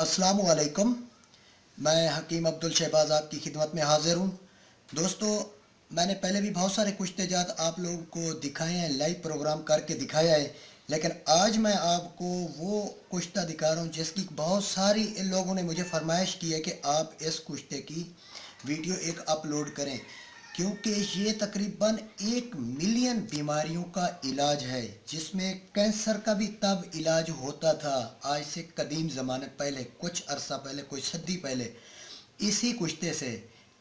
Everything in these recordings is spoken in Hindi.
अस्सलामुअलैकुम। मैं हकीम अब्दुल शहबाज आपकी खिदमत में हाज़िर हूँ। दोस्तों, मैंने पहले भी बहुत सारे कुश्तेजात आप लोगों को दिखाए हैं, लाइव प्रोग्राम करके दिखाया है, लेकिन आज मैं आपको वो कुश्ता दिखा रहा हूँ जिसकी बहुत सारी इन लोगों ने मुझे फरमाइश की है कि आप इस कुश्ते की वीडियो एक अपलोड करें, क्योंकि ये तकरीबन 1 मिलियन बीमारियों का इलाज है, जिसमें कैंसर का भी तब इलाज होता था आज से कदीम ज़माने पहले, कुछ अरसा पहले, कुछ सदी पहले। इसी कुश्ते से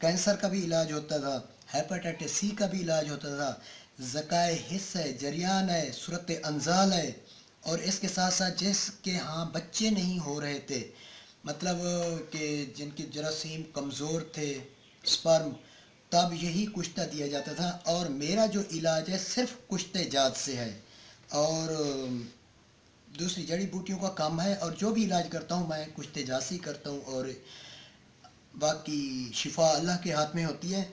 कैंसर का भी इलाज होता था, हेपेटाइटिस सी का भी इलाज होता था, ज़काए हिस्स है, जरियान है, सूरत अंजाल है, और इसके साथ साथ जिसके यहाँ बच्चे नहीं हो रहे थे, मतलब कि जिनके जरासीम कमज़ोर थे, स्पर्म, तब यही कुश्ता दिया जाता था। और मेरा जो इलाज है सिर्फ कुश्ते जात से है, और दूसरी जड़ी बूटियों का काम है, और जो भी इलाज करता हूँ मैं कुश्ते जात से ही करता हूँ, और बाकी शिफा अल्लाह के हाथ में होती है।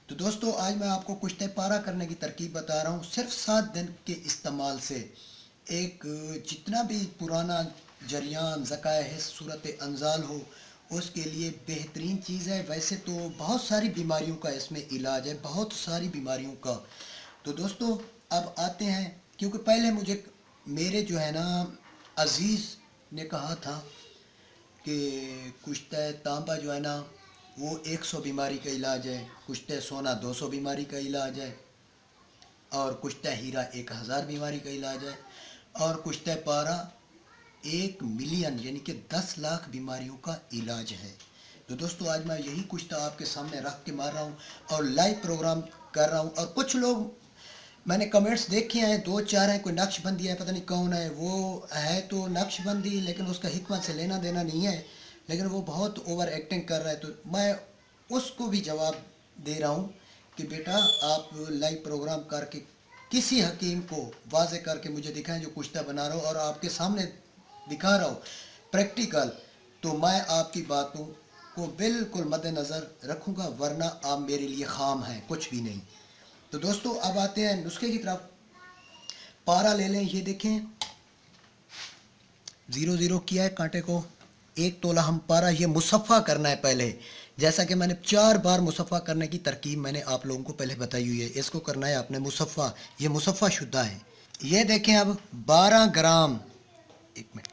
तो दोस्तों, आज मैं आपको कुश्ते पारा करने की तरकीब बता रहा हूँ। सिर्फ 7 दिन के इस्तेमाल से एक जितना भी पुराना जरियान, ज़काए हिस्स, सूरत अंजाल हो, उसके लिए बेहतरीन चीज़ है। वैसे तो बहुत सारी बीमारियों का इसमें इलाज है, बहुत सारी बीमारियों का। तो दोस्तों, अब आते हैं, क्योंकि पहले मुझे मेरे जो है ना अज़ीज़ ने कहा था कि कुश्ते तांबा जो है ना वो 100 बीमारी का इलाज है, कुश्ते सोना 200 बीमारी का इलाज है, और कुश्ते हीरा 1000 बीमारी का इलाज है, और कुश्ते पारा 1 मिलियन यानी कि 10 लाख बीमारियों का इलाज है। तो दोस्तों, आज मैं यही कुश्ता आपके सामने रख के मार रहा हूँ और लाइव प्रोग्राम कर रहा हूँ। और कुछ लोग मैंने कमेंट्स देखे हैं, 2-4 हैं, कोई नक्शबंदी है, पता नहीं कौन है वो है, तो नक्शबंदी, लेकिन उसका हिकमत से लेना देना नहीं है, लेकिन वो बहुत ओवर एक्टिंग कर रहा है। तो मैं उसको भी जवाब दे रहा हूँ कि बेटा, आप लाइव प्रोग्राम करके किसी हकीम को वाजे करके मुझे दिखाएं जो कुश्ता बना रहा हो और आपके सामने दिखा रहा हो प्रैक्टिकल, तो मैं आपकी बातों को बिल्कुल मद्देनज़र रखूँगा, वरना आप मेरे लिए खाम हैं, कुछ भी नहीं। तो दोस्तों, अब आते हैं नुस्खे की तरफ। पारा ले लें, ये देखें 0-0 किया है कांटे को, 1 तोला हम पारा, ये मुसफ़ा करना है पहले, जैसा कि मैंने 4 बार मुसफ़ा करने की तरकीब मैंने आप लोगों को पहले बताई हुई है। इसको करना है आपने मुसफ़ा, ये मुसफ़ा शुद्धा है। ये देखें अब 12 ग्राम, एक मिनट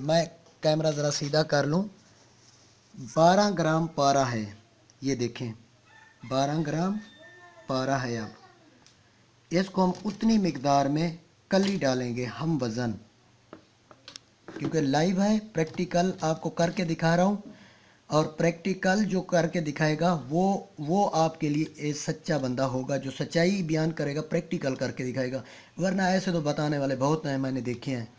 मैं कैमरा ज़रा सीधा कर लूँ, 12 ग्राम पारा है, ये देखें 12 ग्राम पारा है। अब इसको हम उतनी मिकदार में कली डालेंगे, हम वज़न, क्योंकि लाइव है, प्रैक्टिकल आपको करके दिखा रहा हूँ, और प्रैक्टिकल जो करके दिखाएगा वो आपके लिए एक सच्चा बंदा होगा, जो सच्चाई बयान करेगा, प्रैक्टिकल करके दिखाएगा, वरना ऐसे तो बताने वाले बहुत हैं, मैंने देखे हैं।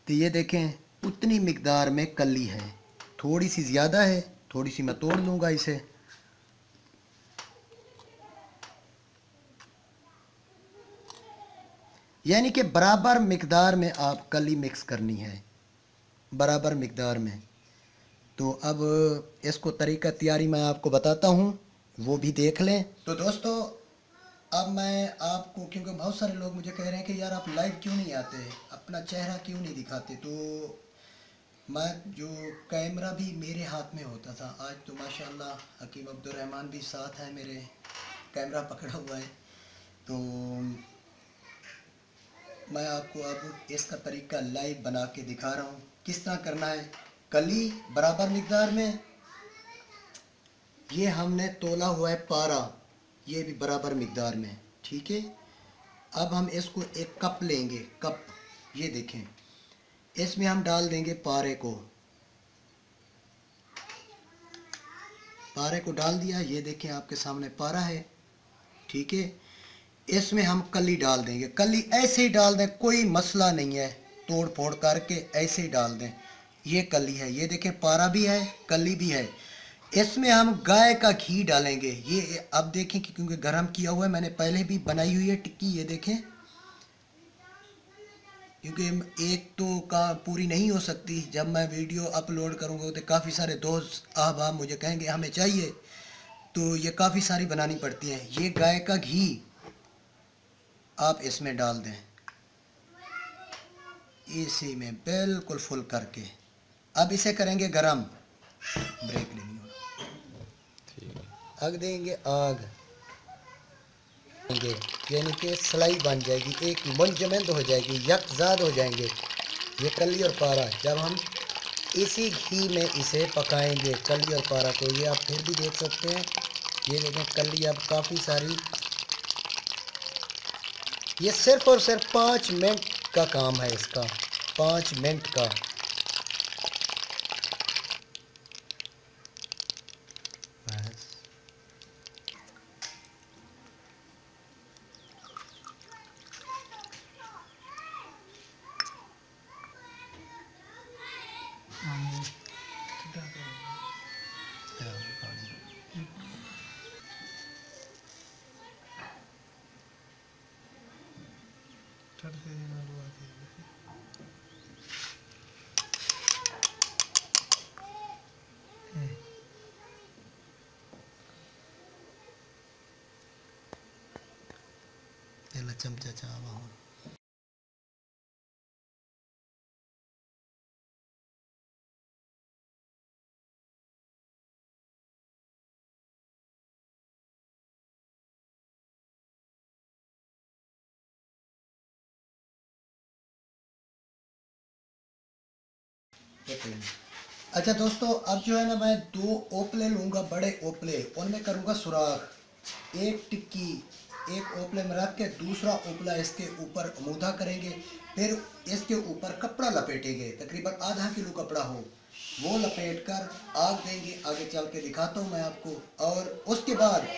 तो ये देखें उतनी मिकदार में कली है, थोड़ी सी ज़्यादा है, थोड़ी सी मैं तोड़ लूँगा इसे। यानी कि बराबर मिकदार में आप कली मिक्स करनी है, बराबर मिकदार में। तो अब इसको तरीका तैयारी मैं आपको बताता हूँ, वो भी देख लें। तो दोस्तों, अब मैं आपको, क्योंकि बहुत सारे लोग मुझे कह रहे हैं कि यार आप लाइव क्यों नहीं आते, अपना चेहरा क्यों नहीं दिखाते, तो मैं जो कैमरा भी मेरे हाथ में होता था, आज तो माशाल्लाह हकीम अब्दुल रहमान भी साथ है मेरे, कैमरा पकड़ा हुआ है। तो मैं आपको अब इसका तरीका लाइव बना के दिखा रहा हूँ किस तरह करना है। कली बराबर मिकदार में, ये हमने तोला हुआ है पारा, ये भी बराबर मिकदार में, ठीक है। अब हम इसको एक कप लेंगे, कप, ये देखें, इसमें हम डाल देंगे पारे को, पारे को डाल दिया, ये देखें आपके सामने पारा है, ठीक है। इसमें हम कली डाल देंगे, कली ऐसे ही डाल दें, कोई मसला नहीं है, तोड़ फोड़ करके ऐसे ही डाल दें। ये कली है, ये देखें पारा भी है, कली भी है। इसमें हम गाय का घी डालेंगे, ये अब देखें कि क्योंकि गर्म किया हुआ है, मैंने पहले भी बनाई हुई है टिक्की, ये देखें, क्योंकि एक तो का पूरी नहीं हो सकती, जब मैं वीडियो अपलोड करूँगा तो काफ़ी सारे दोस्त अहबाब मुझे कहेंगे हमें चाहिए, तो ये काफ़ी सारी बनानी पड़ती हैं। ये गाय का घी आप इसमें डाल दें, इसी में बिल्कुल फुल करके, अब इसे करेंगे गरम, ब्रेक लेनी आग देंगे, आग देंगे, यानी कि सलाई बन जाएगी, एक मुंजमद हो जाएगी, यकजाद हो जाएंगे ये कली और पारा। जब हम इसी घी में इसे पकाएंगे कली और पारा को, ये आप फिर भी देख सकते हैं, ये देखें कली अब काफ़ी सारी। ये सिर्फ और सिर्फ 5 मिनट का काम है इसका, 5 मिनट का। चमचा चावा हो अच्छा दोस्तों, अब जो है ना मैं 2 ओपले लूँगा, बड़े ओपले, उनमें करूँगा सुराख। एक टिक्की एक ओपले में रख के दूसरा ओपला इसके ऊपर अमूदा करेंगे, फिर इसके ऊपर कपड़ा लपेटेंगे, तकरीबन आधा किलो कपड़ा हो वो लपेट कर आग देंगे। आगे चल के दिखाता हूँ मैं आपको। और उसके बाद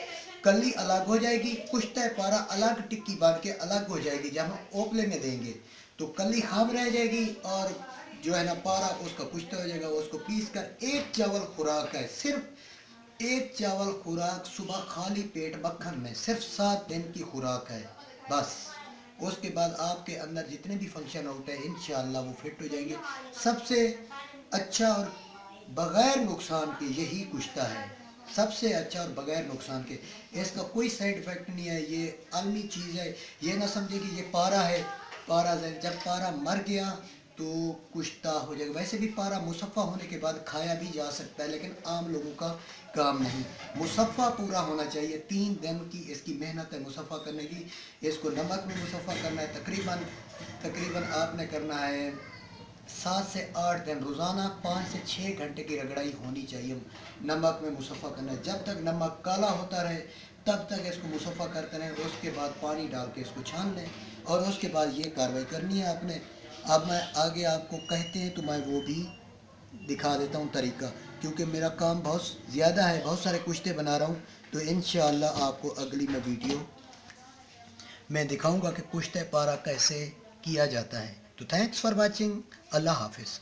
कली अलग हो जाएगी, कुश्ता पारा अलग टिक्की बांध के अलग हो जाएगी। जब हम ओपले में देंगे तो कली खाम रह जाएगी और जो है ना पारा उसका कुश्ता हो जाएगा। उसको पीस कर एक चावल खुराक है, सिर्फ एक चावल खुराक, सुबह खाली पेट मक्खन में, सिर्फ 7 दिन की खुराक है बस। उसके बाद आपके अंदर जितने भी फंक्शन आउट है इंशाअल्लाह वो फिट हो जाएंगे। सबसे अच्छा और बग़ैर नुकसान के यही कुश्ता है, सबसे अच्छा और बग़ैर नुकसान के। इसका कोई साइड इफ़ेक्ट नहीं है, ये आलमी चीज़ है। ये ना समझे कि ये पारा है, पारा जब पारा मर गया तो कुश्ता हो जाएगा। वैसे भी पारा मुसफ़ा होने के बाद खाया भी जा सकता है, लेकिन आम लोगों का काम नहीं। मुसफ़ा पूरा होना चाहिए, 3 दिन की इसकी मेहनत है मुसफ़ा करने की। इसको नमक में मुसफ़ा करना है, तकरीबन आपने करना है 7 से 8 दिन, रोज़ाना 5 से 6 घंटे की रगड़ाई होनी चाहिए। नमक में मुसफ़ा करना है, जब तक नमक काला होता रहे तब तक इसको मुसफ़ा करते रहें। उसके बाद पानी डाल के इसको छान लें और उसके बाद ये कार्रवाई करनी है आपने। अब मैं आगे आपको कहते हैं तो मैं वो भी दिखा देता हूँ तरीका, क्योंकि मेरा काम बहुत ज़्यादा है, बहुत सारे कुश्ते बना रहा हूँ। तो इंशाअल्लाह आपको अगली में वीडियो मैं दिखाऊंगा कि कुश्ते पारा कैसे किया जाता है। तो थैंक्स फॉर वाचिंग, अल्लाह हाफिज़।